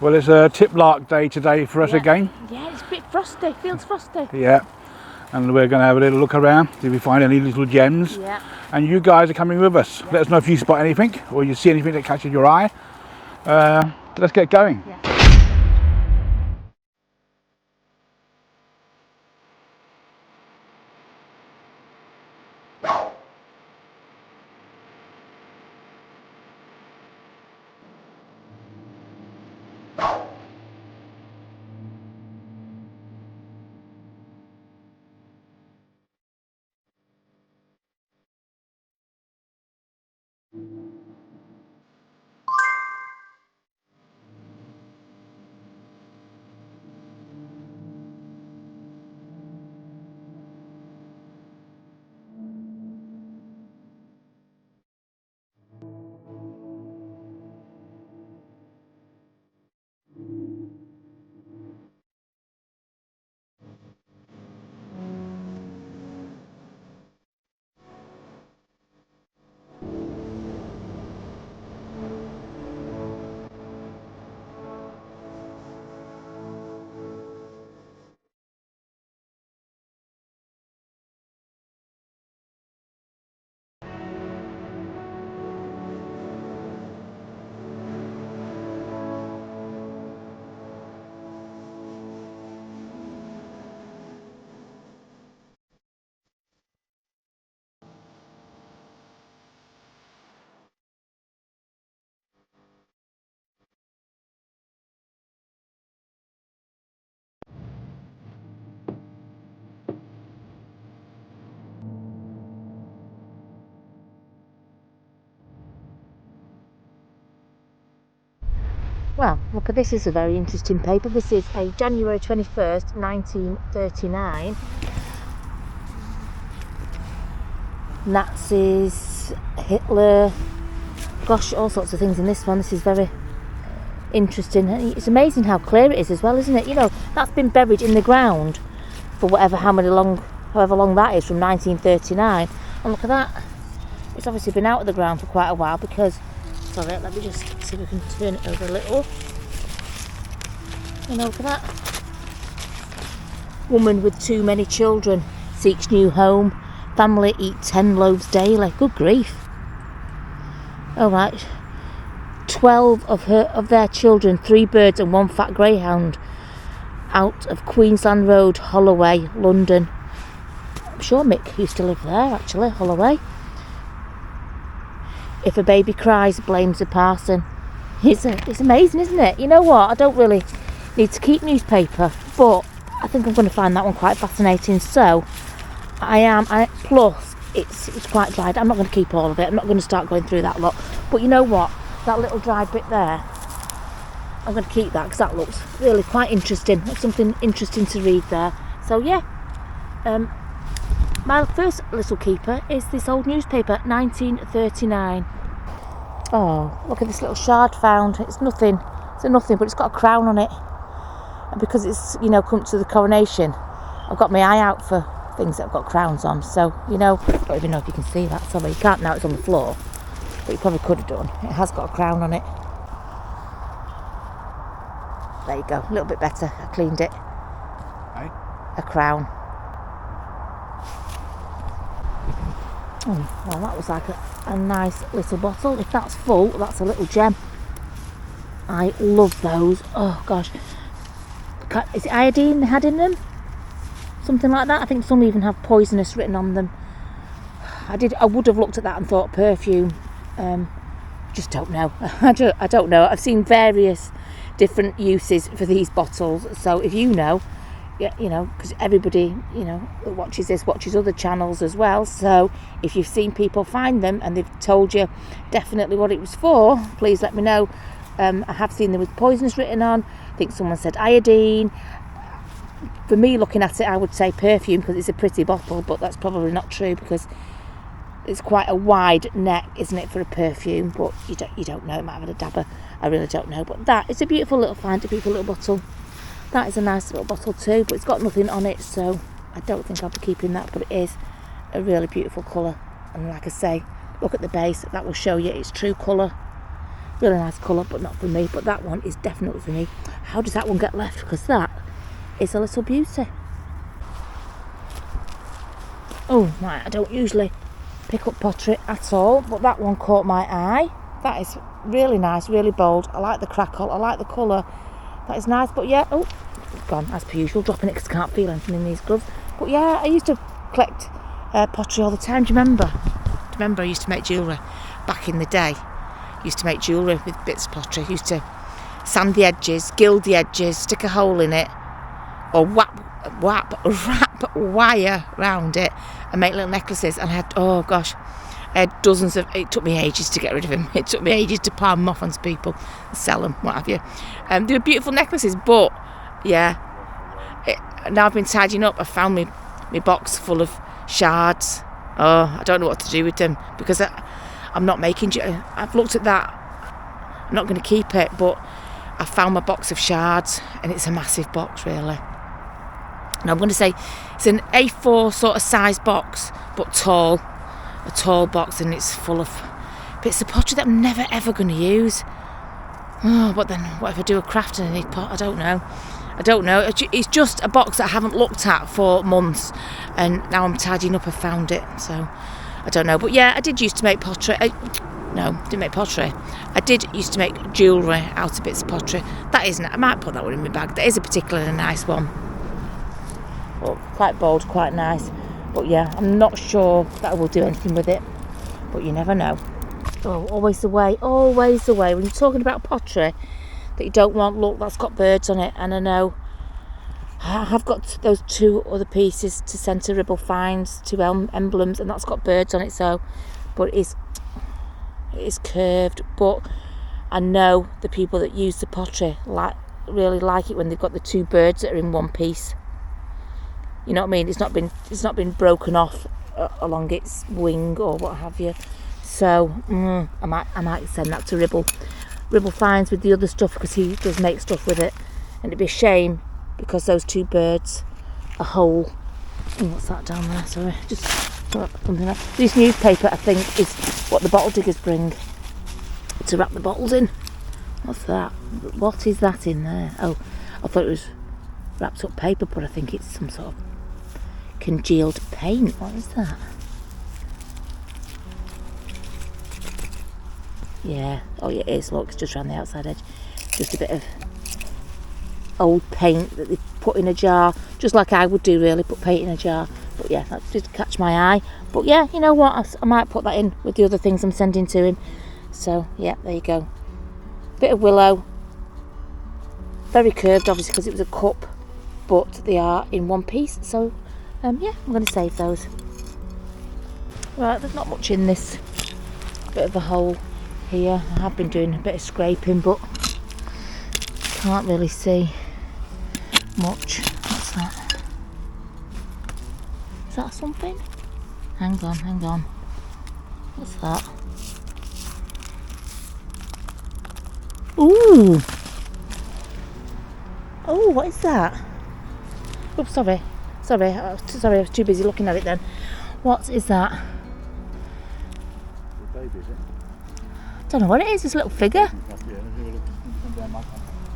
Well, it's a tiplark day today for us again. Yeah, it's a bit frosty, feels frosty. Yeah, and we're going to have a little look around, see if we find any little gems. Yeah. And you guys are coming with us. Let us know if you spot anything or you see anything that catches your eye. Let's get going. Yeah. Well, look at this. Is a very interesting paper. This is a January 21st, 1939. Nazis, Hitler, gosh, all sorts of things in this one. This is very interesting. It's amazing how clear it is as well, isn't it? You know, that's been buried in the ground for however long that is, from 1939. And look at that. It's obviously been out of the ground for quite a while because, sorry, let me just see if we can turn it over a little. And look at that. Woman with too many children seeks new home. Family eat 10 loaves daily. Good grief. All right. 12 of their children, 3 birds and 1 fat greyhound, out of Queensland Road, Holloway, London. I'm sure Mick used to live there, actually, Holloway. If a baby cries, blames the parson. It's amazing, isn't it? You know what? I don't really need to keep newspaper, but I think I'm going to find that one quite fascinating. So plus it's quite dried. I'm not going to keep all of it. I'm not going to start going through that lot. But you know what? That little dried bit there, I'm going to keep that because that looks really quite interesting. There's something interesting to read there. So yeah, my first little keeper is this old newspaper, 1939. Oh, look at this little shard found. It's nothing, but it's got a crown on it. And because it's, you know, come to the coronation, I've got my eye out for things that have got crowns on. So, you know, I don't even know if you can see that. Sorry, you can't now, it's on the floor. But you probably could have done. It has got a crown on it. There you go, a little bit better. I cleaned it. Hey? A crown. Oh, well, that was like a nice little bottle. If that's full, that's a little gem. I love those. Oh gosh, is it iodine they had in them? Something like that. I think some even have poisonous written on them. I would have looked at that and thought perfume. Just don't know. I don't know. I've seen various different uses for these bottles. So if you know, yeah, you know, because everybody, you know, that watches this watches other channels as well. So if you've seen people find them and they've told you definitely what it was for, please let me know. I have seen them with poisonous written on. I think someone said iodine. For me, looking at it, I would say perfume because it's a pretty bottle, but that's probably not true because it's quite a wide neck, isn't it, for a perfume? But you don't know. It might have had a dabber. I really don't know. But that is a beautiful little find, a beautiful little bottle. That is a nice little bottle too, but it's got nothing on it, so I don't think I'll be keeping that. But it is a really beautiful colour, and like I say, look at the base. That will show you its true colour. Really nice colour, but not for me. But that one is definitely for me. How does that one get left? Because that is a little beauty. Oh, right, I don't usually pick up pottery at all, but that one caught my eye. That is really nice, really bold. I like the crackle, I like the colour. That is nice, but yeah, oh, gone as per usual, dropping it because I can't feel anything in these gloves. But yeah, I used to collect pottery all the time. Do you remember? I used to make jewellery back in the day. Used to make jewellery with bits of pottery. Used to sand the edges, gild the edges, stick a hole in it, or wrap wire around it and make little necklaces. And I had, oh gosh, I had dozens of, it took me ages to get rid of them. It took me ages to palm them off onto people, sell them, what have you. They were beautiful necklaces, but yeah, now I've been tidying up, I found my box full of shards. Oh, I don't know what to do with them because I'm not making, I've looked at that, I'm not going to keep it, but I found my box of shards and it's a massive box really. And I'm going to say it's an A4 sort of size box, but tall, a tall box, and it's full of bits of pottery that I'm never ever going to use. Oh, but then what if I do a craft and I need pot? I don't know. It's just a box that I haven't looked at for months, and now I'm tidying up, I found it, so I don't know. But yeah, I did used to make pottery. Didn't make pottery. I did used to make jewellery out of bits of pottery. That isn't, I might put that one in my bag. That is a particularly nice one. Well, quite bold, quite nice. But yeah, I'm not sure that I will do anything with it. But you never know. Oh, always the way. When you're talking about pottery that you don't want, look, that's got birds on it. And I know I have got those 2 other pieces to centre Ribble Finds, 2 emblems, and that's got birds on it. So, but it is curved. But I know the people that use the pottery really like it when they've got the 2 birds that are in one piece. You know what I mean? It's not been broken off along its wing or what have you. So I might send that to Ribble Finds with the other stuff, because he does make stuff with it, and it'd be a shame because those 2 birds are whole. Oh, what's that down there? Sorry, just something else. This newspaper, I think, is what the bottle diggers bring to wrap the bottles in. What's that? What is that in there? Oh, I thought it was wrapped up paper, but I think it's some sort of congealed paint. What is that? Yeah, oh yeah, it is, look, it's just around the outside edge. Just a bit of old paint that they put in a jar, just like I would do really, put paint in a jar. But yeah, that did catch my eye. But yeah, you know what, I might put that in with the other things I'm sending to him. So yeah, there you go. Bit of willow. Very curved, obviously, because it was a cup, but they are in one piece. So yeah, I'm going to save those. Right, there's not much in this bit of a hole here. I have been doing a bit of scraping, but can't really see much. What's that? Is that something? Hang on. What's that? Ooh! Oh, what is that? Oops, sorry, I was too busy looking at it then. What is that? Baby, is it? Don't know what it is. It's a little figure.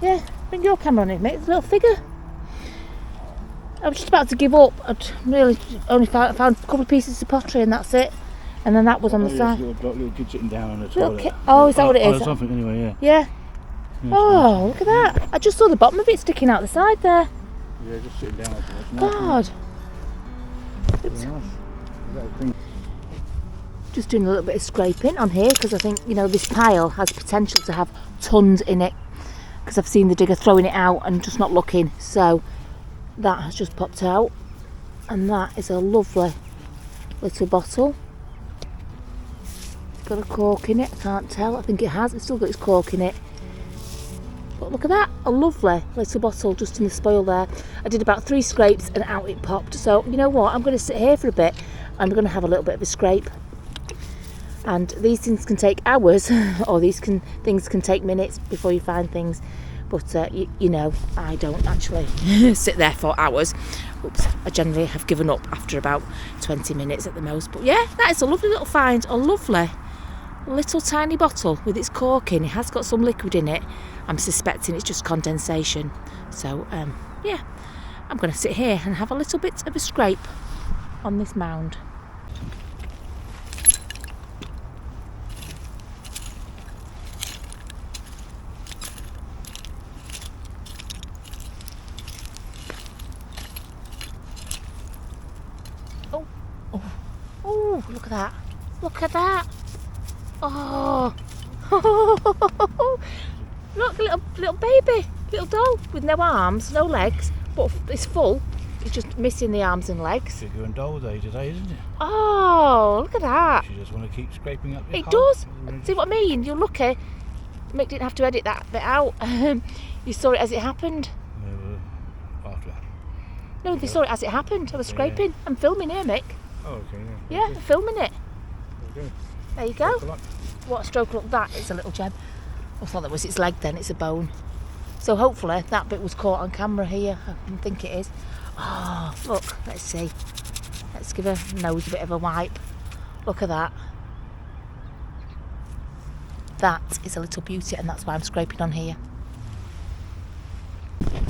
Yeah, bring your camera on it, mate. It's a little figure. I was just about to give up. I'd really only found a couple of pieces of pottery and that's it. And then that was on the side. Little kid sitting down on the toilet. Oh, is that what it is? Something anyway, yeah. Oh, look at that. I just saw the bottom of it sticking out the side there. Yeah, just sitting down. God. Oops. Just doing a little bit of scraping on here, because I think, you know, this pile has potential to have tons in it, because I've seen the digger throwing it out and just not looking. So that has just popped out, and that is a lovely little bottle. It's got a cork in it. I can't tell. I think it has. It's still got its cork in it. But look at that, a lovely little bottle just in the spoil there. I did about 3 scrapes and out it popped. So you know what, I'm going to sit here for a bit and I'm going to have a little bit of a scrape. And these things can take hours, or things can take minutes before you find things. But you know, I don't actually sit there for hours. Oops, I generally have given up after about 20 minutes at the most. But yeah, that is a lovely little find, a lovely little tiny bottle with its cork in. It has got some liquid in it. I'm suspecting it's just condensation. So, yeah, I'm going to sit here and have a little bit of a scrape on this mound. Oh, look at that. Look at that. Oh. Look, little baby. Little doll with no arms, no legs, but it's full. It's just missing the arms and legs. Figure and doll day today, isn't it? Oh, look at that. You just want to keep scraping up your It hole. does. See what I mean? You're lucky. Mick didn't have to edit that bit out. You saw it as it happened. After that. No, they saw it as it happened. I was scraping. I'm filming here, Mick. Oh, okay. Yeah, I'm filming it. Okay. There you go. Good luck. What a stroke look that. It's a little gem. I thought that was its leg then. It's a bone. So hopefully that bit was caught on camera here. I think it is. Oh, look. Let's see. Let's give her nose a bit of a wipe. Look at that. That is a little beauty, and that's why I'm scraping on here.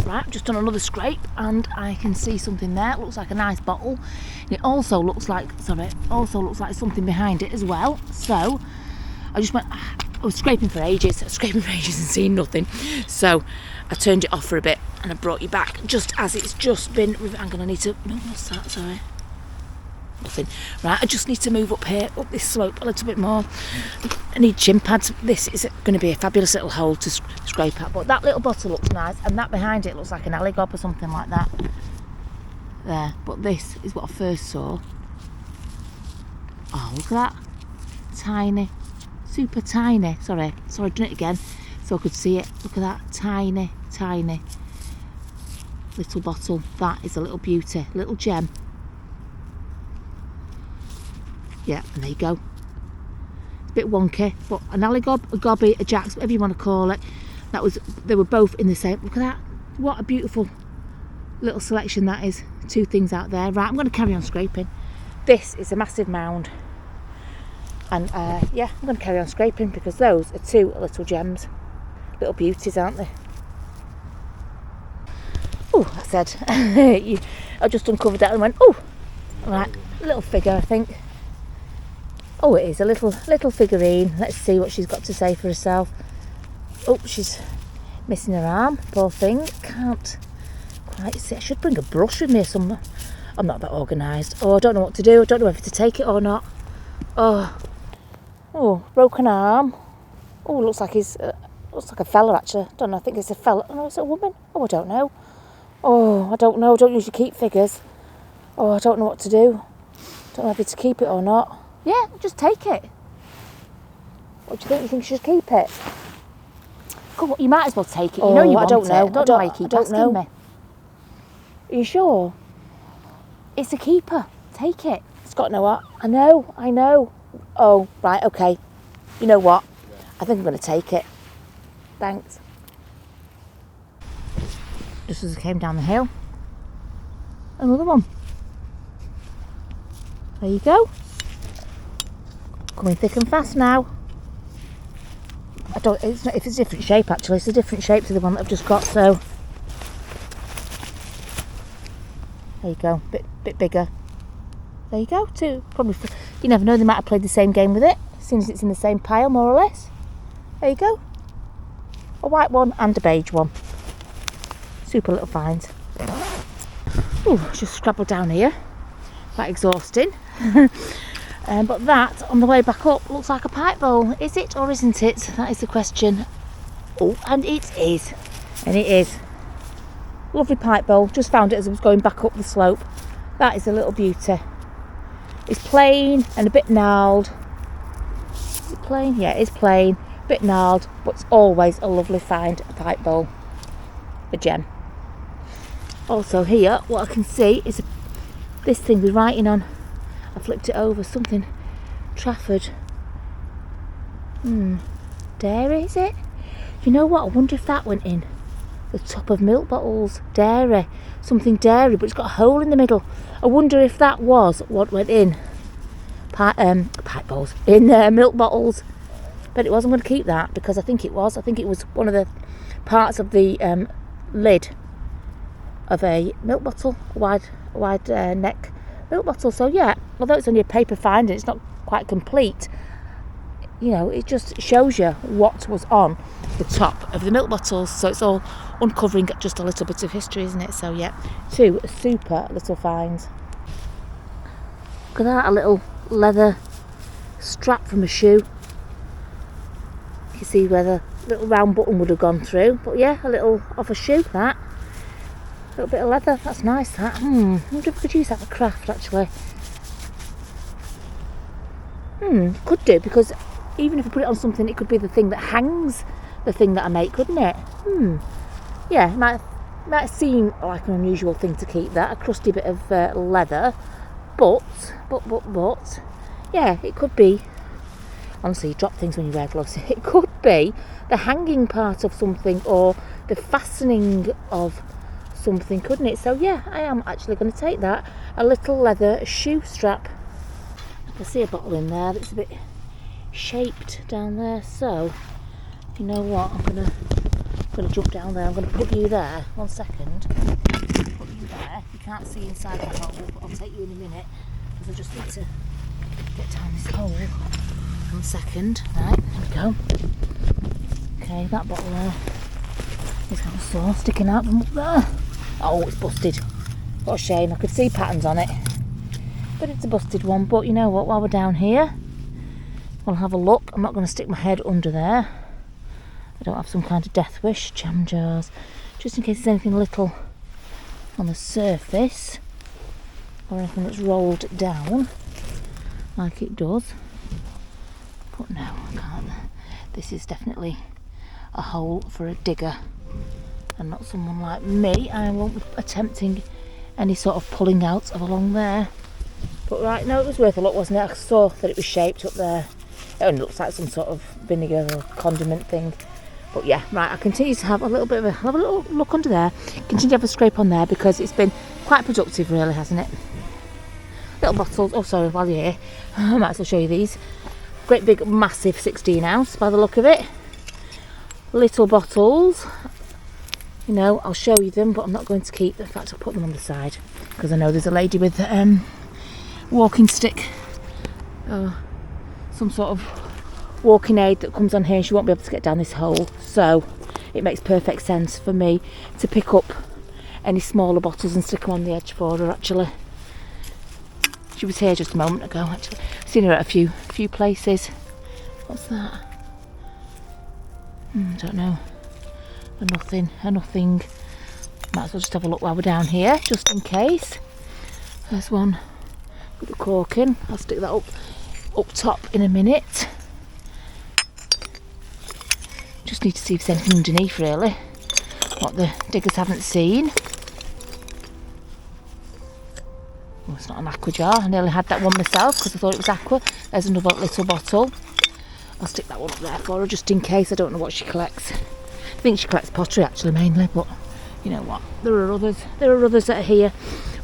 Right, I've just done another scrape and I can see something there. It looks like a nice bottle. And it also looks like, something behind it as well. So I just went, I was scraping for ages and seeing nothing. So I turned it off for a bit and I brought you back just as it's just been. I'm going to need to, no, what's that, sorry. Nothing. Right, I just need to move up here, up this slope a little bit more. I need shin pads. This is going to be a fabulous little hole to scrape at. But that little bottle looks nice, and that behind it looks like an alligob or something like that. There, but this is what I first saw. Oh, look at that. Tiny, super tiny. Sorry, I've done it again so I could see it. Look at that, tiny little bottle. That is a little beauty, little gem. Yeah, and there you go. It's a bit wonky, but an alligob, a gobby, a jacks, whatever you want to call it. They were both in the same. Look at that. What a beautiful little selection that is. Two things out there. Right, I'm going to carry on scraping. This is a massive mound. And yeah, I'm going to carry on scraping because those are two little gems. Little beauties, aren't they? Oh, I said. I just uncovered that and went, oh, right, little figure, I think. Oh, it is a little figurine. Let's see what she's got to say for herself. Oh, she's missing her arm. Poor thing. Can't quite see. I should bring a brush with me or something. I'm not that organised. Oh, I don't know what to do. I don't know whether to take it or not. Oh, broken arm. Oh, looks like looks like a fella actually. I don't know. I think it's a fella. Oh, no, it's a woman. Oh, I don't know. Oh, I don't know. I don't usually keep figures. Oh, I don't know what to do. Don't know whether to keep it or not. Yeah, just take it. What do you think? You think you should keep it? Come on, you might as well take it. You know you want it. I don't know why you keep asking me. Are you sure? It's a keeper. Take it. It's got no what? I know. Oh, right, okay. You know what? I think I'm going to take it. Thanks. Just as I came down the hill. Another one. There you go. Coming thick and fast now. It's a different shape actually. It's a different shape to the one that I've just got. So there you go. Bit bigger. There you go. Two. Probably. You never know. They might have played the same game with it. As soon as it's in the same pile, more or less. There you go. A white one and a beige one. Super little finds. Ooh, just scrabbled down here. Quite exhausting. But that, on the way back up, looks like a pipe bowl. Is it or isn't it? That is the question. Oh, and it is. And it is. Lovely pipe bowl. Just found it as I was going back up the slope. That is a little beauty. It's plain and a bit gnarled. Is it plain? Yeah, it is plain. A bit gnarled, but it's always a lovely find, a pipe bowl. A gem. Also here, what I can see is this thing with writing on. I flipped it over, something Trafford. Dairy, is it? You know what? I wonder if that went in the top of milk bottles. Dairy. Something dairy, but it's got a hole in the middle. I wonder if that was what went in pipe bowls. In milk bottles. but it was. I'm going to keep that because I think it was one of the parts of the lid of a milk bottle, wide neck milk bottle. So yeah, although it's only a paper find and it's not quite complete, you know, it just shows you what was on the top of the milk bottles. So it's all uncovering just a little bit of history, isn't it? So yeah, 2 super little finds. Look at that, a little leather strap from a shoe. You can see where the little round button would have gone through, but yeah, a little off a shoe, that. A little bit of leather, that's nice, that. I wonder if we could use that for craft, actually. Could do, because even if we put it on something, it could be the thing that hangs the thing that I make, couldn't it? Yeah, it might seem like an unusual thing to keep that, a crusty bit of leather, but, yeah, it could be. Honestly, you drop things when you wear gloves. It could be the hanging part of something or the fastening of something, couldn't it? So yeah, I am actually going to take that, a little leather shoe strap. I can see a bottle in there that's a bit shaped down there, so you know what, I'm gonna jump down there. I'm gonna put you there. 1 second. Put you there. You can't see inside the hole, but I'll take you in a minute because I just need to get down this hole. 1 second. Right, there we go. Okay, that bottle there is got a saw sticking out from up there. Oh, it's busted. What a shame. I could see patterns on it, but it's a busted one. But you know what, while we're down here, we'll have a look. I'm not going to stick my head under there. I don't have some kind of death wish. Jam jars, just in case there's anything little on the surface or anything that's rolled down like it does. But no, I can't. This is definitely a hole for a digger and not someone like me. I won't be attempting any sort of pulling out of along there. But right, no, it was worth a look, wasn't it? I saw that it was shaped up there. It only looks like some sort of vinegar or condiment thing. But yeah, right, I continue to have a little bit of have a little look under there. Continue to have a scrape on there because it's been quite productive, really, hasn't it? Little bottles. Oh, sorry, while you're here, I might as well show you these. Great big, massive 16 ounce by the look of it. Little bottles. You know, I'll show you them, but I'm not going to keep them. In fact, I'll put them on the side because I know there's a lady with walking stick. Some sort of walking aid that comes on here. She won't be able to get down this hole, so it makes perfect sense for me to pick up any smaller bottles and stick them on the edge for her. Actually, she was here just a moment ago. Actually, I've seen her at a few places. What's that? I don't know. A nothing. Might as well just have a look while we're down here, just in case. There's one. Put the cork in. I'll stick that up top in a minute. Just need to see if there's anything underneath, really, what the diggers haven't seen. Oh, it's not an aqua jar. I nearly had that one myself because I thought it was aqua. There's another little bottle. I'll stick that one up there for her just in case. I don't know what she collects. I think she collects pottery actually mainly, but you know what, there are others that are here.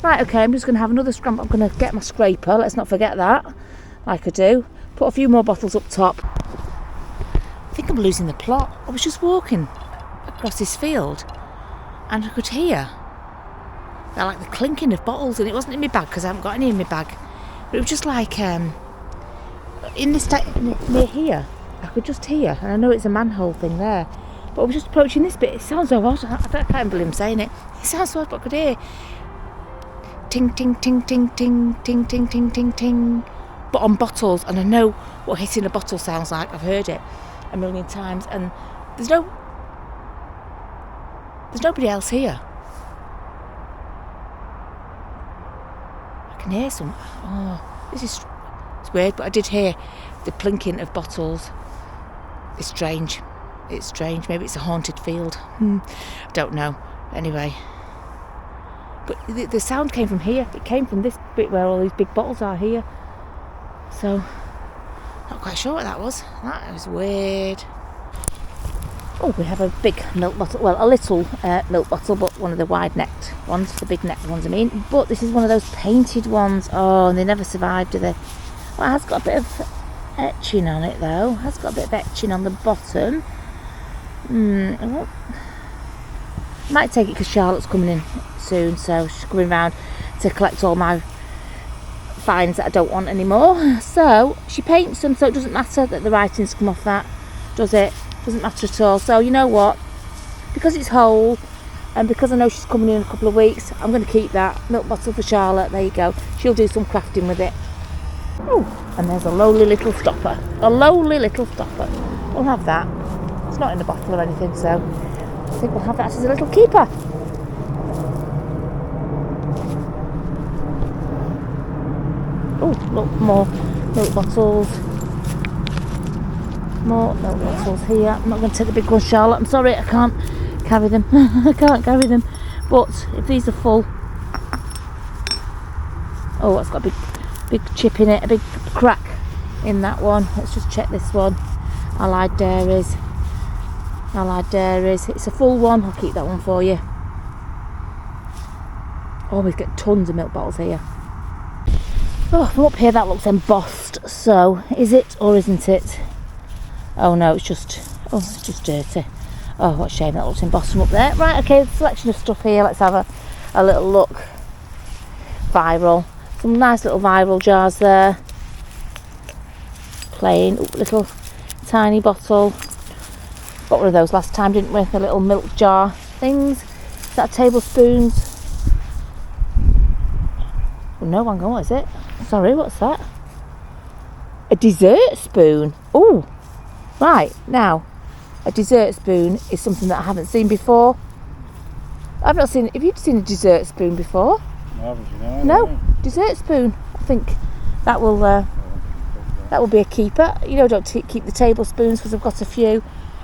Right, okay, I'm just going to have another scramble. I'm going to get my scraper, let's not forget that, like I do. Put a few more bottles up top. I think I'm losing the plot. I was just walking across this field and I could hear like the clinking of bottles, and it wasn't in my bag because I haven't got any in my bag, but it was just like in this near here. I could just hear, and I know it's a manhole thing there, but I was just approaching this bit. It sounds so odd. I can't believe I'm saying it. It sounds so odd, but I could hear ting ting ting ting ting ting ting ting ting ting, but on bottles, and I know what hitting a bottle sounds like. I've heard it a million times, and there's nobody else here. I can hear some. Oh, it's weird, but I did hear the plinking of bottles. It's strange. Maybe it's a haunted field. I don't know. Anyway, but the sound came from here. It came from this bit where all these big bottles are here. So, not quite sure what that was. That was weird. Oh, we have a big milk bottle. Well, a little milk bottle, but one of the wide-necked ones, the big-necked ones, I mean. But this is one of those painted ones. Oh, and they never survive, do they? Well, it has got a bit of etching on it though. Has got a bit of etching on the bottom. I might take it because Charlotte's coming in soon, so she's coming round to collect all my finds that I don't want anymore. So she paints them, so it doesn't matter that the writing's come off that, does it? Doesn't matter at all. So you know what? Because it's whole, and because I know she's coming in a couple of weeks, I'm going to keep that milk bottle for Charlotte. There you go. She'll do some crafting with it. Oh, and there's a lowly little stopper. A lowly little stopper. We'll have that. It's not in a bottle or anything, so I think we'll have that as a little keeper. Oh, look, more milk bottles. More milk bottles here. I'm not going to take the big one, Charlotte. I'm sorry, I can't carry them. I can't carry them. But if these are full... Oh, it's got a big chip in it, a big crack in that one. Let's just check this one. Allied Dairies. Allied Dairies. It's a full one. I'll keep that one for you. Always get tons of milk bottles here. Oh, from up here that looks embossed. So, is it or isn't it? Oh no, it's just dirty. Oh, what a shame that looks embossed from up there. Right, okay, selection of stuff here. Let's have a little look. Viral. Some nice little viral jars there. Plain, little tiny bottle. Got one of those last time, didn't we? The little milk jar things. Is that tablespoons? Oh no, hang on, what is it? Sorry, what's that? A dessert spoon. Oh, right, now, a dessert spoon is something that I haven't seen before. I've not seen, have you seen a dessert spoon before? No, dessert spoon. I think that will be a keeper. You know, don't keep the tablespoons because I've got a few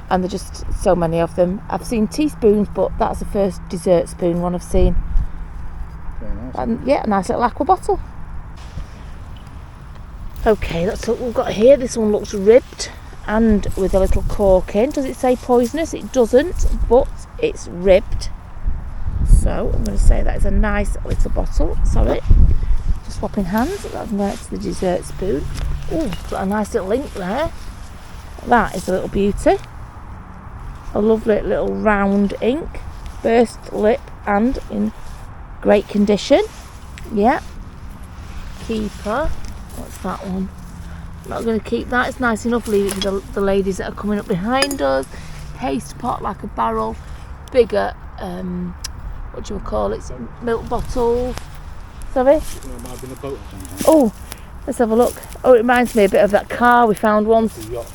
and there's just so many of them. I've seen teaspoons, but that's the first dessert spoon one I've seen. Very nice. And yeah, a nice little aqua bottle. Okay, that's what we've got here. This one looks ribbed and with a little cork in. Does it say poisonous? It doesn't, but it's ribbed. So I'm going to say that is a nice little bottle. Sorry, just swapping hands. That's next to the dessert spoon. Oh, got a nice little ink there. That is a little beauty. A lovely little round ink, burst lip and in great condition. Yeah. Keeper. What's that one? I'm not going to keep that. It's nice enough. Leave it to the ladies that are coming up behind us. Paste pot like a barrel. Bigger, what do you call it? Milk bottle. Sorry? It might have been a boat or something. Oh, let's have a look. Oh, it reminds me a bit of that car we found once. A yacht.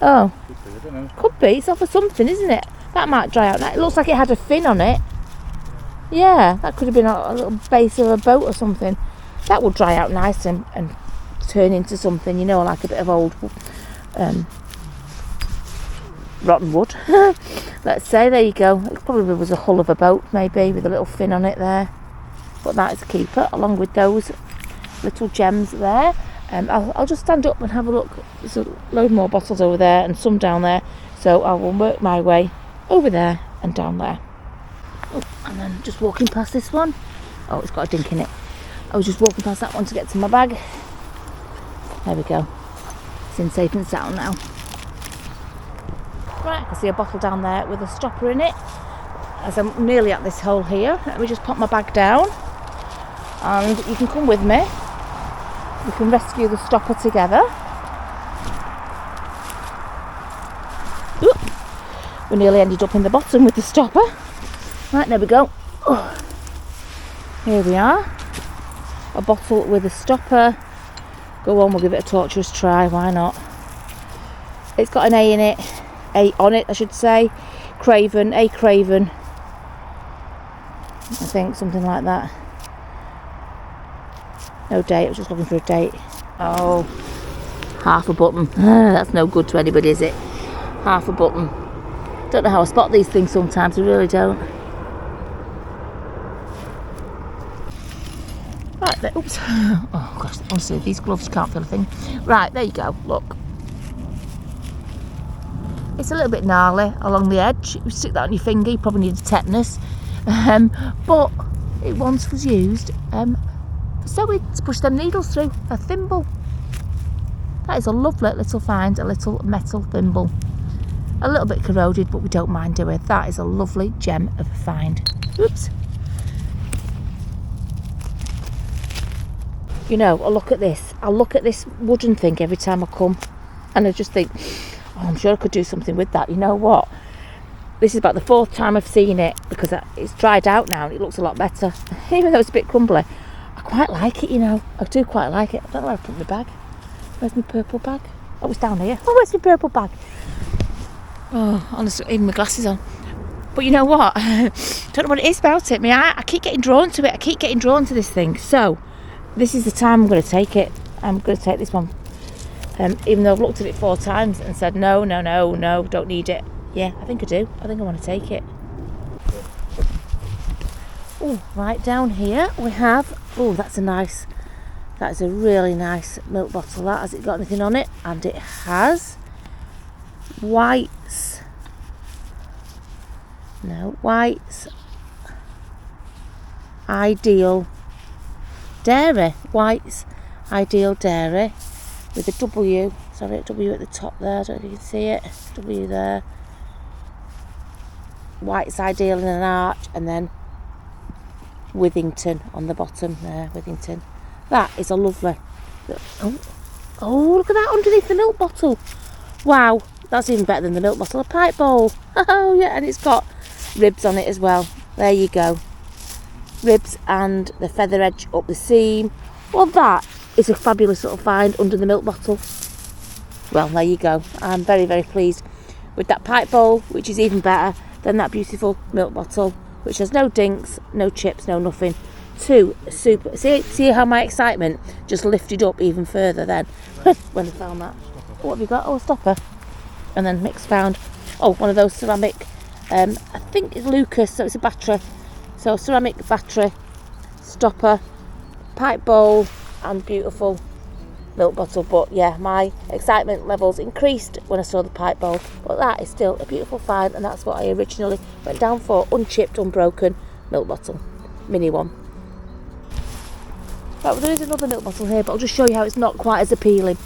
Oh, I don't know. could be. It's off of something, isn't it? That might dry out. It looks like it had a fin on it. Yeah, that could have been a little base of a boat or something. That will dry out nice and turn into something, you know, like a bit of old rotten wood. Let's say, there you go. It probably was a hull of a boat, maybe, with a little fin on it there. But that is a keeper, along with those little gems there. I'll just stand up and have a look. There's a load more bottles over there and some down there. So I will work my way over there and down there. Oh, and then just walking past this one. Oh, it's got a dink in it. I was just walking past that one to get to my bag. There we go. It's in safe and sound now. Right, I can see a bottle down there with a stopper in it. As I'm nearly at this hole here, let me just pop my bag down. And you can come with me. We can rescue the stopper together. Ooh, we nearly ended up in the bottom with the stopper. Right, there we go. Oh. Here we are. A bottle with a stopper. Go on, we'll give it a torturous try, why not? It's got an A in it. A on it, I should say. Craven, A Craven. I think, something like that. No date, I was just looking for a date. Oh, half a button. That's no good to anybody, is it? Half a button. Don't know how I spot these things sometimes, I really don't. Right, there, oops. Oh gosh, honestly, these gloves can't feel a thing. Right, there you go, look. It's a little bit gnarly along the edge. If you stick that on your finger, you probably need a tetanus. But it once was used for sewing, to push them needles through. A thimble. That is a lovely little find, a little metal thimble. A little bit corroded, but we don't mind, do we? That is a lovely gem of a find. Oops. You know, I look at this. I look at this wooden thing every time I come, and I just think, oh, I'm sure I could do something with that. You know what? This is about the 4th time I've seen it, because it's dried out now and it looks a lot better. Even though it's a bit crumbly, I quite like it, you know. I do quite like it. I don't know where I put my bag. Where's my purple bag? Oh, it's down here. Oh, where's my purple bag? Oh, honestly, even my glasses on. But you know what? Don't know what it is about it. I keep getting drawn to it. I keep getting drawn to this thing. So, this is the time I'm going to take it. I'm going to take this one. Even though I've looked at it 4 times and said, no, don't need it. Yeah, I think I do. I think I want to take it. Oh, right down here we have, oh, that is a really nice milk bottle. That, has it got anything on it? And it has White's Ideal Dairy. White's Ideal Dairy with a W. Sorry, a W at the top there. I don't know if you can see it. W there. White's Ideal in an arch, and then Withington on the bottom there. Withington. That is a lovely. Oh, look at that underneath the milk bottle. Wow, that's even better than the milk bottle. A pipe bowl. Oh yeah, and it's got ribs on it as well. There you go. Ribs and the feather edge up the seam. Well, that is a fabulous little find under the milk bottle. Well, there you go. I'm very, very pleased with that pipe bowl, which is even better than that beautiful milk bottle, which has no dinks, no chips, no nothing. 2 super. See how my excitement just lifted up even further then when I found that. What have you got? Oh, a stopper. And then Mick's found, oh, one of those ceramic, I think it's Lucas, so it's a battery. So ceramic battery, stopper, pipe bowl, and beautiful milk bottle. But yeah, my excitement levels increased when I saw the pipe bowl. But that is still a beautiful find, and that's what I originally went down for. Unchipped, unbroken milk bottle. Mini one. Right, well, there is another milk bottle here, but I'll just show you how it's not quite as appealing.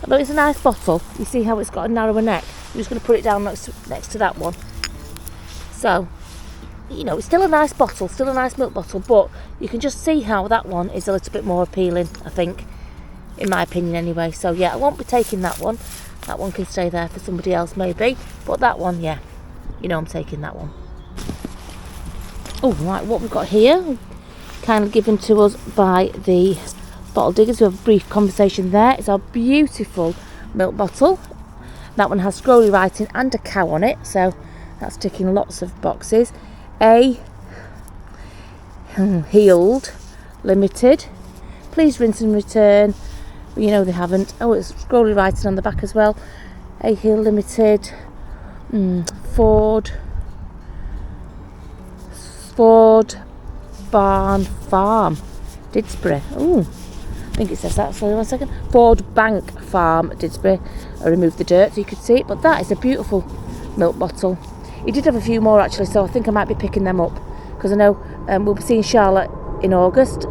Although it's a nice bottle, you see how it's got a narrower neck. I'm just going to put it down next to that one. So, you know, it's still a nice bottle, still a nice milk bottle, but you can just see how that one is a little bit more appealing, I think, in my opinion anyway. So yeah, I won't be taking that one. That one can stay there for somebody else maybe, but that one, yeah, you know, I'm taking that one. Oh, right, what we've got here, kindly given to us by the bottle diggers. We have a brief conversation there. It's our beautiful milk bottle. That one has scrolly writing and a cow on it, so that's ticking lots of boxes. A Healed Limited. Please rinse and return. But you know they haven't. Oh, it's scrolly writing on the back as well. A Healed Limited. Ford Barn Farm, Didsbury. Oh, I think it says that. Sorry, 1 second. Ford Bank Farm, Didsbury. I removed the dirt so you could see it, but that is a beautiful milk bottle. He did have a few more actually, so I think I might be picking them up, because I know we'll be seeing Charlotte in August.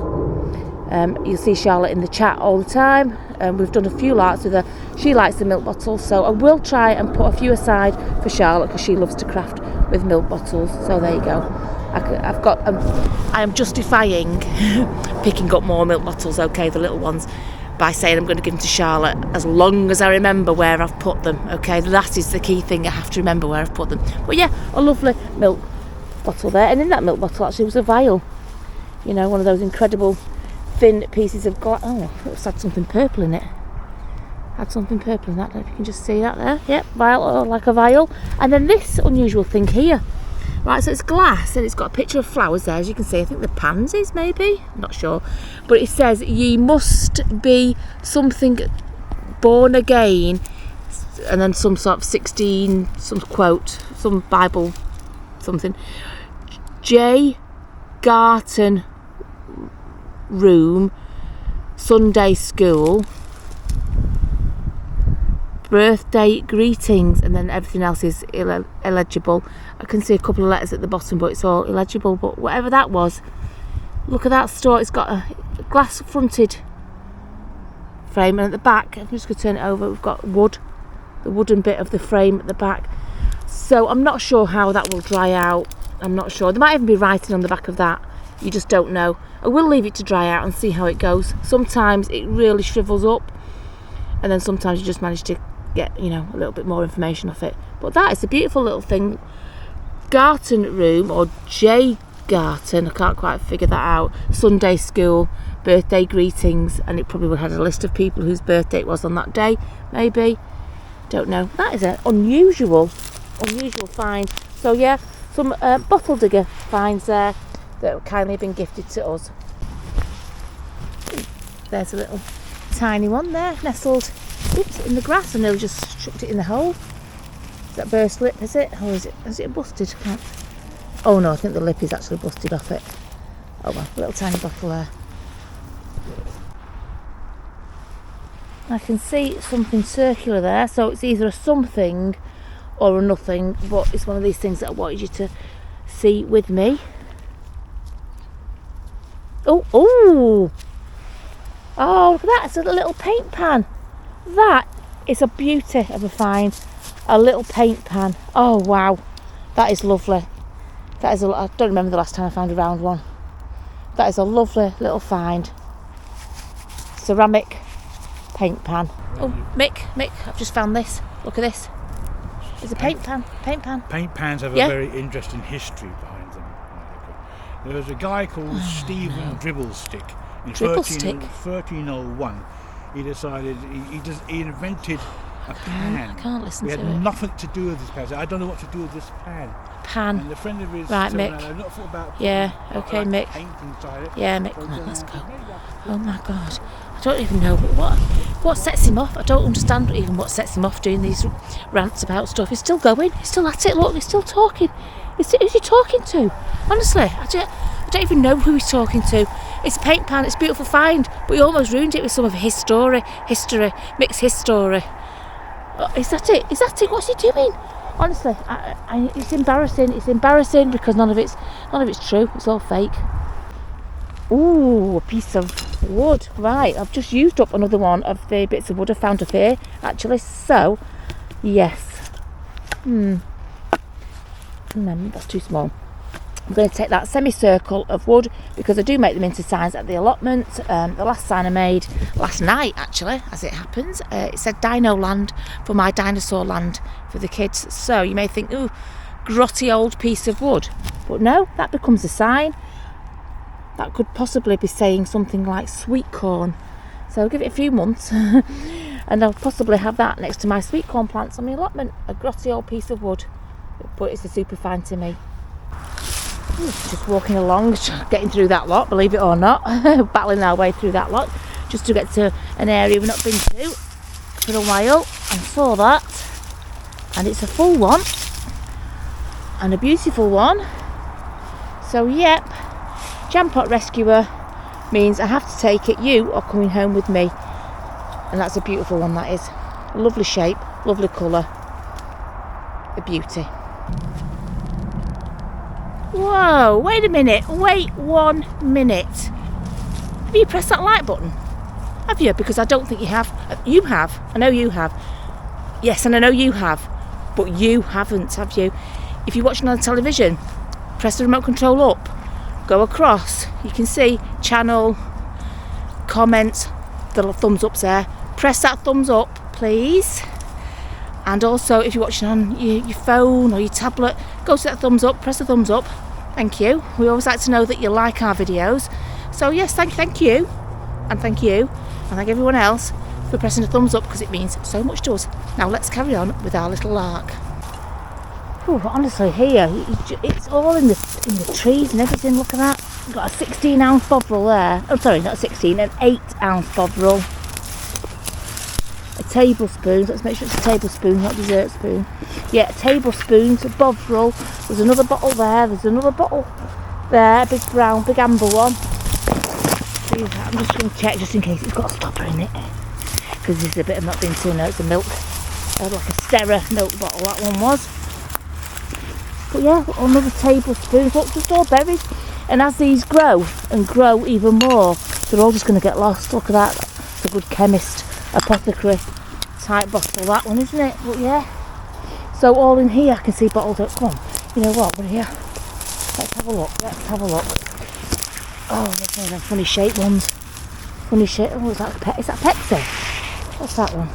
You'll see Charlotte in the chat all the time. We've done a few larks with her. She likes the milk bottles, so I will try and put a few aside for Charlotte, because she loves to craft with milk bottles. So there you go. I am justifying picking up more milk bottles, okay, the little ones, by saying I'm going to give them to Charlotte as long as I remember where I've put them, okay. That is the key thing, I have to remember where I've put them. But yeah, a lovely milk bottle there, and in that milk bottle actually was a vial, you know, one of those incredible thin pieces of glass. Oh, it's had something purple in it. Had something purple in that. I don't know if you can just see that there. Yep, vial, like a vial. And then this unusual thing here. Right, so it's glass and it's got a picture of flowers there, as you can see. I think the pansies, maybe? I'm not sure. But it says, ye must be something born again, and then some sort of 16, some quote, some Bible, something. J. Garton Room, Sunday School, birthday greetings, and then everything else is illegible. I can see a couple of letters at the bottom, but it's all illegible. But whatever that was, look at that store. It's got a glass fronted frame, and at the back, I'm just going to turn it over, we've got wood, the wooden bit of the frame at the back. So I'm not sure how that will dry out. I'm not sure. There might even be writing on the back of that. You just don't know. I will leave it to dry out and see how it goes. Sometimes it really shrivels up, and then sometimes you just manage to get, you know, a little bit more information off it. But that is a beautiful little thing. Garten room, or J Garten, I can't quite figure that out. Sunday school, birthday greetings, and it probably would have had a list of people whose birthday it was on that day, maybe. Don't know. That is an unusual find. So yeah, some bottle digger finds there that have kindly been gifted to us. There's a little tiny one there, nestled in the grass, and they'll just chucked it in the hole. Is that burst lip, is it? Or is it busted? Oh no, I think the lip is actually busted off it. Oh well, a little tiny bottle there. I can see something circular there, so it's either a something or a nothing, but it's one of these things that I wanted you to see with me. Oh, look at that, it's a little paint pan. That is a beauty of a find. A little paint pan. Oh wow, that is lovely. I don't remember the last time I found a round one. That is a lovely little find. Ceramic paint pan. Oh, Mick, I've just found this. Look at this. It's a paint pan. Paint pans have a very interesting history behind them. There was a guy called Stephen Dribblestick in 1301. He decided he invented a pan. I can't listen to it. He had nothing to do with this pan. So I don't know what to do with this pan. And a friend of his right, said, Mick. I've not thought about Okay, Mick. paint inside it. Yeah, Mick, come on, let's go. Oh my God, I don't even know what sets him off. I don't understand even what sets him off doing these rants about stuff. He's still going. He's still at it. Look, he's still talking. Who's he talking to? Honestly, I don't even know who he's talking to. It's a paint pan. It's a beautiful find, but he almost ruined it with some of his history. Mick's his story. Is that it? What's he doing? Honestly, it's embarrassing. It's embarrassing because none of it's true. It's all fake. Ooh, a piece of wood. Right, I've just used up another one of the bits of wood I found up here, actually. So, yes. That's too small. I'm going to take that semicircle of wood because I do make them into signs at the allotment. The last sign I made last night, actually, as it happens, it said Dino Land for my dinosaur land for the kids. So you may think, ooh, grotty old piece of wood. But no, that becomes a sign. That could possibly be saying something like sweet corn. So I'll give it a few months and I'll possibly have that next to my sweet corn plants on my allotment. A grotty old piece of wood. But it's a super fan to me. Just walking along, getting through that lot, believe it or not, battling our way through that lot just to get to an area we've not been to for a while, and saw that, and it's a full one and a beautiful one. So yep, Jam Pot Rescuer means I have to take it. You are coming home with me, and that's a beautiful one. That is a lovely shape, lovely colour, a beauty. Whoa, wait a minute, wait 1 minute. Have you pressed that like button? Have you? Because I don't think you have. You have, I know you have. Yes, and I know you have, but you haven't, have you? If you're watching on the television, press the remote control up, go across, you can see channel, comments, the little thumbs up's there. Press that thumbs up, please. And also, if you're watching on your phone or your tablet, go to that thumbs up, press the thumbs up. Thank you. We always like to know that you like our videos. So yes, thank you. And thank you. And thank everyone else for pressing the thumbs up because it means so much to us. Now let's carry on with our little lark. Ooh, honestly, here, it's all in the trees and everything. Look at that. We've got a 16-ounce bovril there. Oh, sorry, not 16, an 8-ounce bovril. A tablespoon, let's make sure it's a tablespoon, not a dessert spoon. Yeah, a tablespoon, a bovril. There's another bottle there, there's another bottle there, big brown, big amber one. I'm just going to check just in case it's got a stopper in it. Because this is a bit of not being too, no, it's a milk. Like a Stera milk bottle, that one was. But yeah, another tablespoon, look, just all berries. And as these grow and grow even more, they're all just going to get lost. Look at that, that's a good chemist. apothecary type bottle, that one, isn't it? But yeah, so all in here I can see bottled up. Come on, you know what, we're here. Let's have a look, Oh, there's one of them funny shaped ones. Funny shape. Oh, is that Pepsi? What's that one?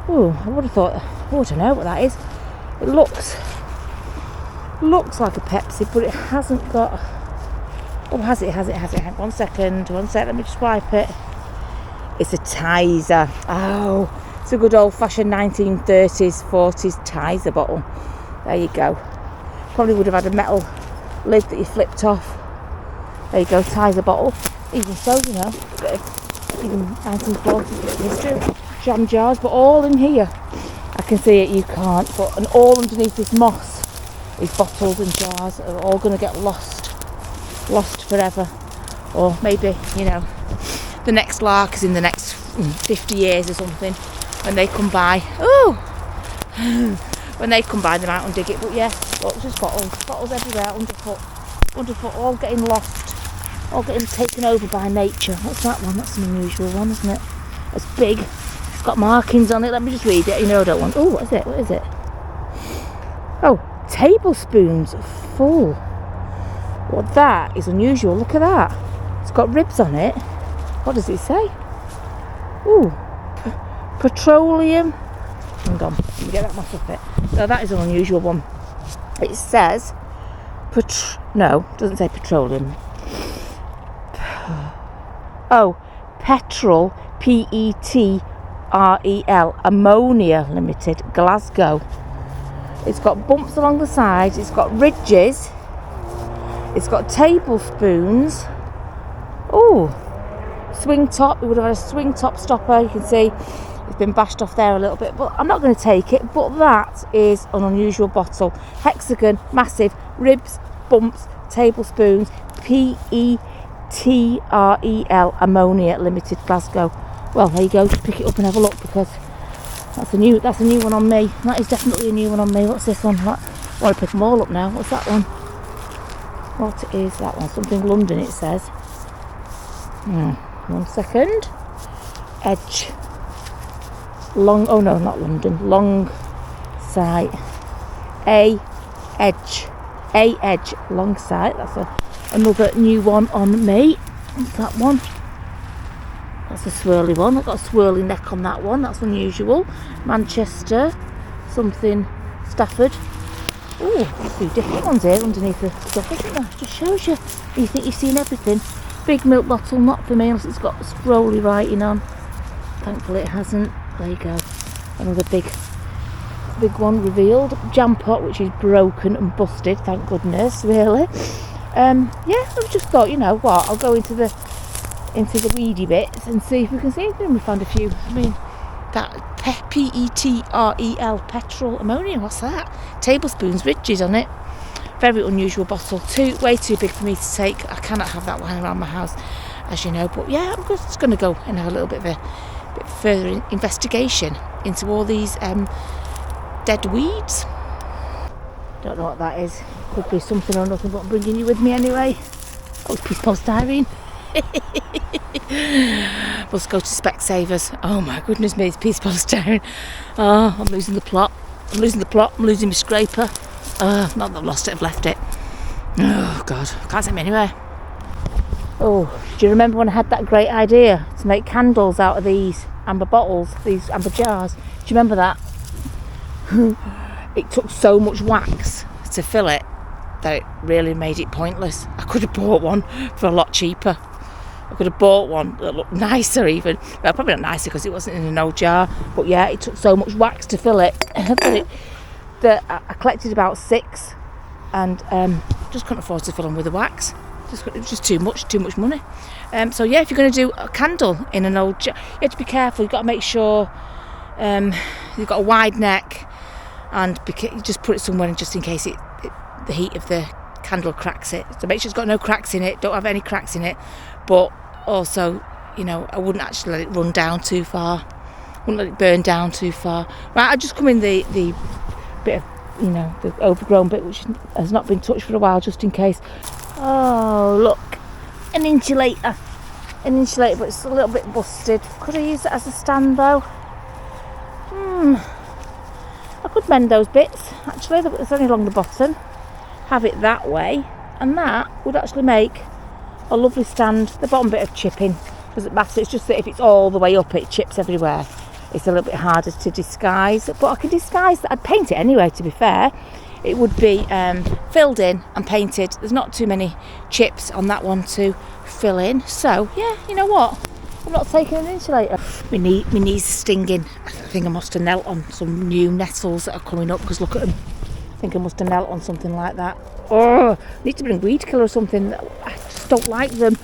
Oh, I would have thought, I don't know what that is. It looks like a Pepsi, but it hasn't got. Oh, has it? Hang on, one sec, let me just wipe it. It's a Tizer. Oh, it's a good old-fashioned 1930s, 40s Tizer bottle. There you go. Probably would have had a metal lid that you flipped off. There you go, Tizer bottle. Even so, you know, bit of even 1940s history. Jam jars, but all in here. I can see it, you can't. But and all underneath this moss is bottles and jars that are all going to get lost forever. Or maybe, you know, the next lark is in the next 50 years or something. When they come by, when they come by, they might undig it. But yeah, look, just bottles everywhere, underfoot, all getting lost, all getting taken over by nature. What's that one? That's an unusual one, isn't it? It's big. It's got markings on it. Let me just read it. You know I don't want. Oh, what is it? Oh, tablespoons full. Well, that is unusual. Look at that. It's got ribs on it. What does it say? Ooh, petroleum. Hang on, let me get that off it. So that is an unusual one. It says, no, it doesn't say petroleum. Oh, petrol, Petrel, ammonia limited, Glasgow. It's got bumps along the sides, it's got ridges, it's got tablespoons. Oh, swing top, we would have had a swing top stopper, you can see it's been bashed off there a little bit, but I'm not going to take it. But that is an unusual bottle. Hexagon, massive, ribs, bumps, tablespoons, Petrel, ammonia limited, Glasgow. Well, there you go, just pick it up and have a look, because that's a new one on me. That is definitely a new one on me. What's this one? I want to pick them all up now. What's that one? What is that one? Something London, it says. 1 second. Edge. Long, oh no, not London. Long side. A edge. Long side. That's another new one on me. What's that one? That's a swirly one. I've got a swirly neck on that one. That's unusual. Manchester. Something Stafford. Oh, a few different ones here underneath the stuff, isn't there? Just shows you. You think you've seen everything. Big milk bottle, not for me unless it's got scrolly writing on. Thankfully it hasn't. There you go. Another big one revealed. Jam pot, which is broken and busted, thank goodness, really. Yeah, I just thought, you know what, I'll go into the weedy bits and see if we can see anything. We found a few. I mean, that Petrel, petrol ammonia, what's that? Tablespoons, ridges on it. Very unusual bottle. Way too big for me to take. I cannot have that lying around my house, as you know. But yeah, I'm just going to go and have a little bit of a further investigation into all these dead weeds. Don't know what that is. Could be something or nothing, but I'm bringing you with me anyway. Oh, it's peace polystyrene. Must go to Specsavers. Oh my goodness me, it's peace polystyrene. Oh, I'm losing the plot. I'm losing my scraper. Not that I've lost it, I've left it. Oh God, I can't take me anywhere. Oh, do you remember when I had that great idea to make candles out of these amber bottles, these amber jars? Do you remember that? It took so much wax to fill it that it really made it pointless. I could have bought one for a lot cheaper. I could have bought one that looked nicer even. Well, probably not nicer because it wasn't in an old jar. But yeah, it took so much wax to fill it that I collected about 6 and just couldn't afford to fill them with the wax. It was just too much money. So yeah, if you're going to do a candle in an old jar, you have to be careful. You've got to make sure you've got a wide neck, and you just put it somewhere just in case the heat of the candle cracks it. So make sure it's got no cracks in it. Don't have any cracks in it. But also, you know, I wouldn't actually let it run down too far. Wouldn't let it burn down too far. Right, I just come in the bit of, you know, the overgrown bit which has not been touched for a while, just in case. Oh, look, an insulator. an insulator, but it's a little bit busted. Could I use it as a stand though? I could mend those bits actually. It's only along the bottom. Have it that way, and that would actually make a lovely stand. The bottom bit of chipping doesn't matter. It's just that if it's all the way up, it chips everywhere. It's a little bit harder to disguise, but I can disguise that. I'd paint it anyway, to be fair. It would be filled in and painted. There's not too many chips on that one to fill in. So, yeah, you know what? I'm not taking an insulator. My knees are stinging. I think I must have knelt on some new nettles that are coming up, because look at them. I think I must have knelt on something like that. Oh, I need to bring weed killer or something. I just don't like them.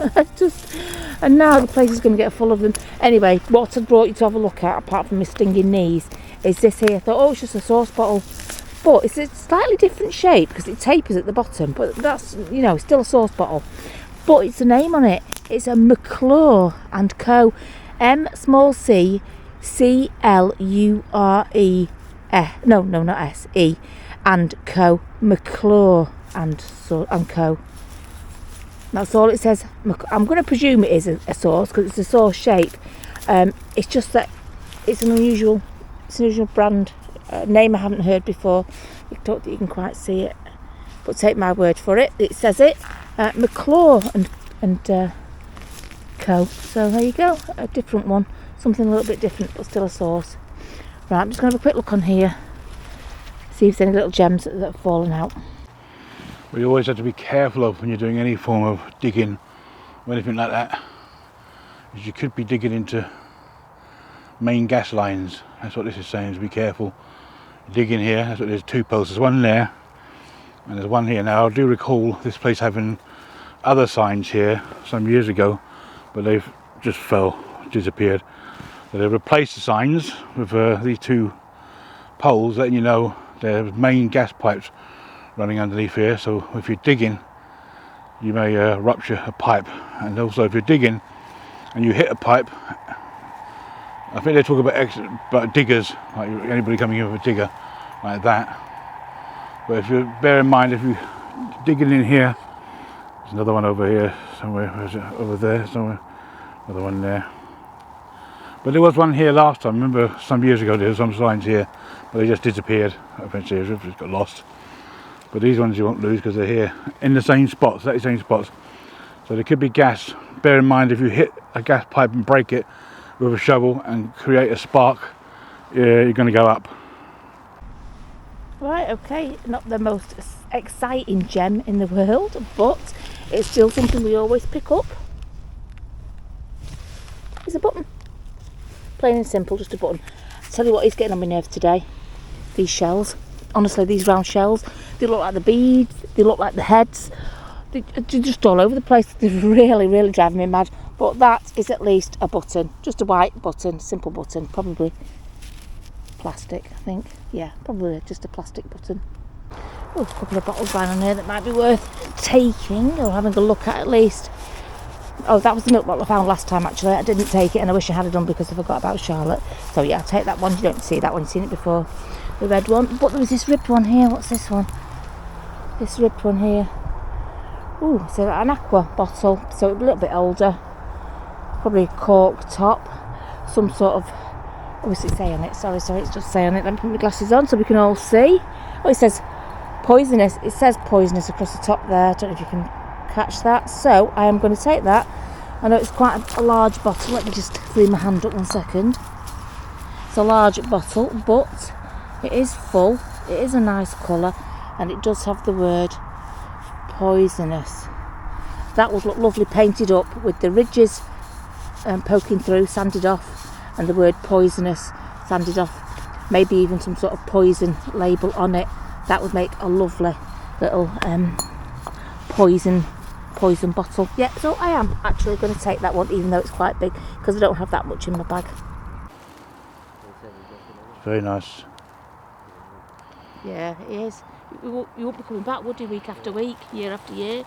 And now the place is going to get full of them. Anyway, what I brought you to have a look at, apart from my stinging knees, is this here. I thought, oh, it's just a sauce bottle. But it's a slightly different shape because it tapers at the bottom. But that's, you know, still a sauce bottle. But it's a name on it. It's a McClure and Co. M-C-C-L-U-R-E. No, not S-E. And Co. McClure and Co. That's all it says. I'm going to presume it is a sauce because it's a sauce shape. It's just that it's an unusual brand name I haven't heard before. I don't think you can quite see it, but take my word for it. It says it. McClure and Co. So there you go. A different one. Something a little bit different, but still a sauce. Right, I'm just going to have a quick look on here. See if there's any little gems that have fallen out. What you always have to be careful of when you're doing any form of digging or anything like that is you could be digging into main gas lines. That's what this is saying, is be careful. Dig in here. That's what there's two posts. There's one there and there's one here. Now I do recall this place having other signs here some years ago, but they've just disappeared. So they replaced the signs with these two poles letting you know there's main gas pipes running underneath here. So if you're digging, you may rupture a pipe. And also if you're digging and you hit a pipe, I think they talk about diggers, like anybody coming in with a digger like that. But if you bear in mind, if you're digging in here, there's another one over here somewhere. Where is it? Over there somewhere. Another one there. But there was one here last time. Remember some years ago there were some signs here, but they just disappeared. Eventually they just got lost. But these ones you won't lose because they're here in the same spots, exactly same spots. So there could be gas. Bear in mind, if you hit a gas pipe and break it with a shovel and create a spark, you're going to go up. Right, okay, not the most exciting gem in the world, but it's still something we always pick up. It's a button. Plain and simple, just a button. I'll tell you what is getting on my nerves today. These shells. Honestly, these round shells, they look like the beads, they look like the heads. They're just all over the place. They're really, really driving me mad. But that is at least a button. Just a white button, simple button. Probably plastic, I think. Yeah, probably just a plastic button. Oh, a couple of bottles lying on here that might be worth taking or having a look at least. Oh, that was the milk bottle I found last time actually. I didn't take it and I wish I had done because I forgot about Charlotte. So yeah, I'll take that one. You don't see that one, you've seen it before. The red one. But there was this ribbed one here. What's this one? This ribbed one here. Ooh, so an aqua bottle. So a little bit older. Probably a cork top. Some sort of... Oh, what's it say on it? Sorry, it's just say on it. Let me put my glasses on so we can all see. Oh, it says poisonous. It says poisonous across the top there. I don't know if you can catch that. So I am going to take that. I know it's quite a large bottle. Let me just free my hand up 1 second. It's a large bottle, but it is full. It is a nice colour, and it does have the word poisonous. That would look lovely painted up with the ridges poking through, sanded off, and the word poisonous sanded off. Maybe even some sort of poison label on it. That would make a lovely little poison bottle. Yeah, so I am actually going to take that one, even though it's quite big, because I don't have that much in my bag. Very nice. Yeah, it is. You won't be coming back, would you, week after week, year after year?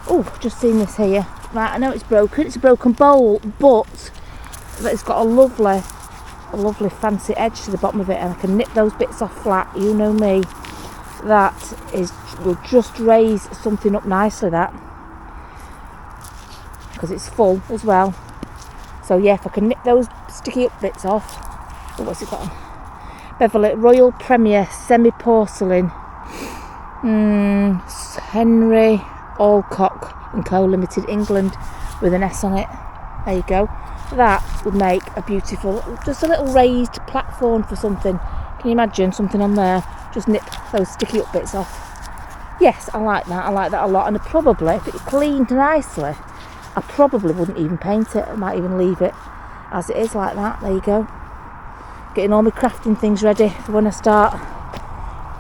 Oh, just seen this here. Right, I know it's broken. It's a broken bowl, but it's got a lovely fancy edge to the bottom of it, and I can nip those bits off flat. You know me. That will just raise something up nicely, that. because it's full as well. So yeah, if I can nip those sticky up bits off. Oh, what's it got on? Beverley Royal Premier Semi-Porcelain. Henry Alcock and Co. Limited, England, with an S on it. There you go. That would make a beautiful, just a little raised platform for something. Can you imagine something on there? Just nip those sticky up bits off. Yes, I like that. I like that a lot. And probably, if it cleaned nicely, I probably wouldn't even paint it. I might even leave it as it is like that. There you go. Getting all my crafting things ready for when I start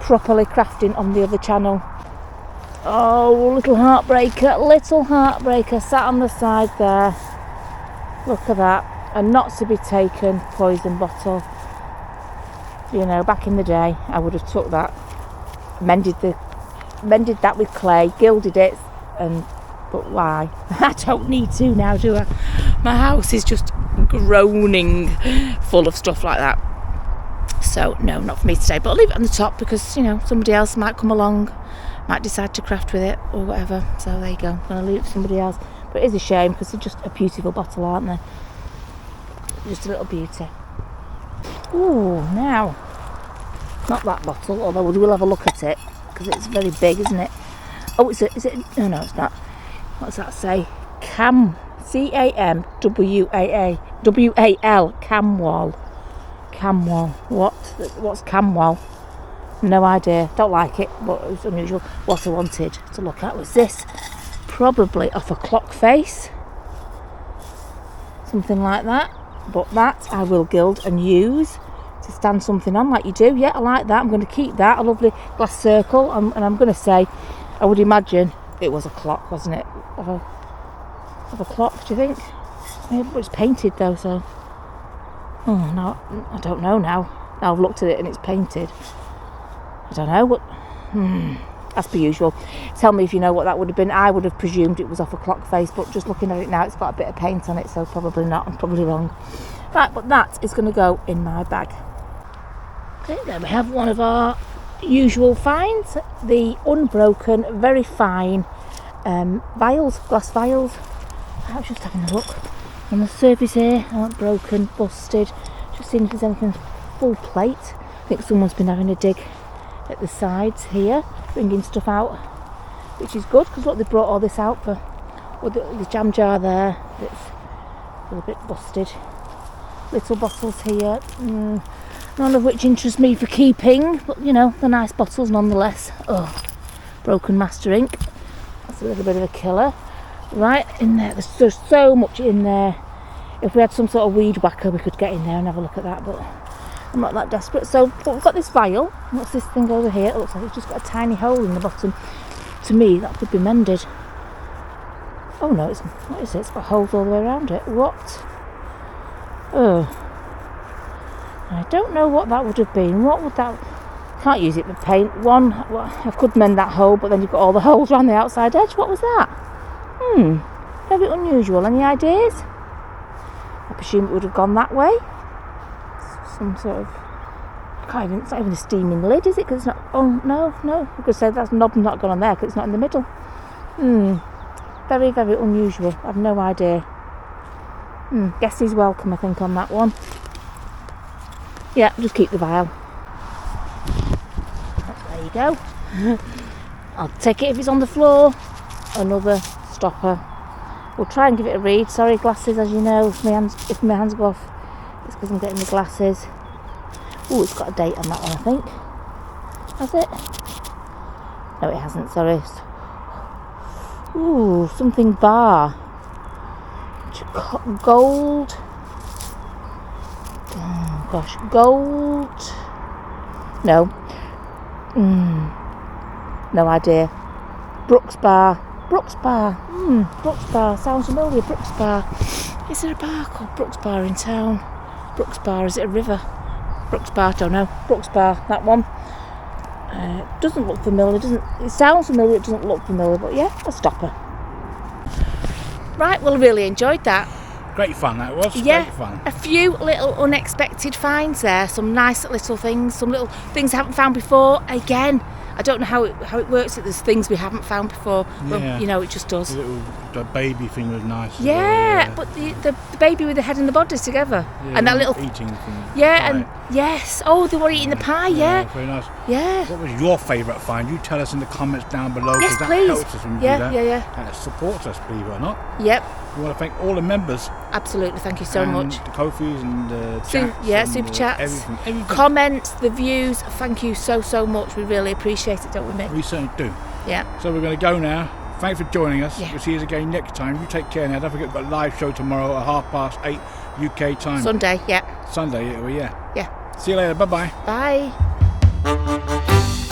properly crafting on the other channel. Oh, little heartbreaker sat on the side there. Look at that. A not to be taken poison bottle. You know, back in the day I would have took that, mended that with clay, gilded it, but why? I don't need to now, do I? My house is just groaning full of stuff like that. So no, not for me today, but I'll leave it on the top because, you know, somebody else might come along, might decide to craft with it or whatever. So there you go, I'm going to leave it for somebody else. But it is a shame because they're just a beautiful bottle, aren't they? Just a little beauty. Ooh, now, not that bottle, although we will have a look at it because it's very big, isn't it? Oh, is it? Oh no, it's not. What's that say? C-A-M-W-A-L, Camwall. Camwall. What's Camwall? No idea. Don't like it, but it was unusual. What I wanted to look at was this. Probably off a clock face. Something like that. But that I will gild and use to stand something on like you do. Yeah, I like that. I'm going to keep that. A lovely glass circle. And I'm going to say, I would imagine it was a clock, wasn't it? Of a clock, do you think? Yeah, but it's painted though, so. Oh, no, I don't know now. Now I've looked at it and it's painted. I don't know what. As per usual. Tell me if you know what that would have been. I would have presumed it was off a clock face, but just looking at it now, it's got a bit of paint on it, so probably not. I'm probably wrong. Right, but that is going to go in my bag. Okay, there we have one of our usual finds. The unbroken, very fine vials, glass vials. I was just having a look on the surface here. Aren't broken, busted. Just seeing if there's anything full plate. I think someone's been having a dig at the sides here, bringing stuff out, which is good because look, they brought all this out for the jam jar there. It's a bit busted. Little bottles here, none of which interest me for keeping, but you know, they're nice bottles nonetheless. Oh, broken master ink. That's a little bit of a killer. Right in there, there's so much in there. If we had some sort of weed whacker, we could get in there and have a look at that, but I'm not that desperate. So we've got this vial. What's this thing over here? It looks like it's just got a tiny hole in the bottom. To me, that could be mended. Oh no, what is it? It's got holes all the way around it. What? Oh, I don't know what that would have been. What would that? Can't use it for paint. Well, I could mend that hole, but then you've got all the holes around the outside edge. What was that? Very unusual. Any ideas? I presume it would have gone that way. Some sort of, it's not even a steaming lid, is it? Because it's not. Oh no, I could say that knob's not gone on there because it's not in the middle. Very, very unusual. I have no idea. Guess he's welcome, I think, on that one. Yeah, just keep the vial. There you go. I'll take it if it's on the floor. Another stopper. We'll try and give it a read. Sorry, glasses, as you know, if my hands go off, it's because I'm getting the glasses. Oh, it's got a date on that one, I think. Has it? No, it hasn't, sorry. Ooh, something bar. Gold. Oh, gosh, gold. No. No idea. Brooks Bar. Brooks Bar. Brooks Bar. Sounds familiar. Brooks Bar. Is there a bar called Brooks Bar in town? Brooks Bar. Is it a river? Brooks Bar. Don't know. Brooks Bar. That one. Doesn't look familiar. It sounds familiar. It doesn't look familiar. But yeah, a stopper. Right. Well, I really enjoyed that. Great fun that was. Yeah, Great fun. A few little unexpected finds there. Some nice little things. Some little things I haven't found before. Again, I don't know how it works. That there's things we haven't found before. Well, Yeah. you know, it just does. The baby thing was nice. as Yeah, well, but the baby with the head and the body together, yeah, and that little eating thing. yeah, and Pie. yes, oh, they were eating the pie, yeah, Very nice. yeah. What was your favourite find? You tell us in the comments down below, Yes, because that please. helps us when we Yeah, do that. yeah, yeah. And it supports us, believe it or not. Yep, We want to thank all the members. absolutely. Thank you so and much. The Ko-fis and the chats. Yeah, and super chats, everything. comments, the views. Thank you so much. We really appreciate it, don't we, Mick? We certainly do. Yeah. So we're going to go now. Thanks for joining us. Yeah. We'll see you again next time. You take care now. Don't forget we've got a live show tomorrow at 8:30 UK time. Sunday, yeah. Sunday, yeah. Yeah. See you later. Bye-bye. Bye.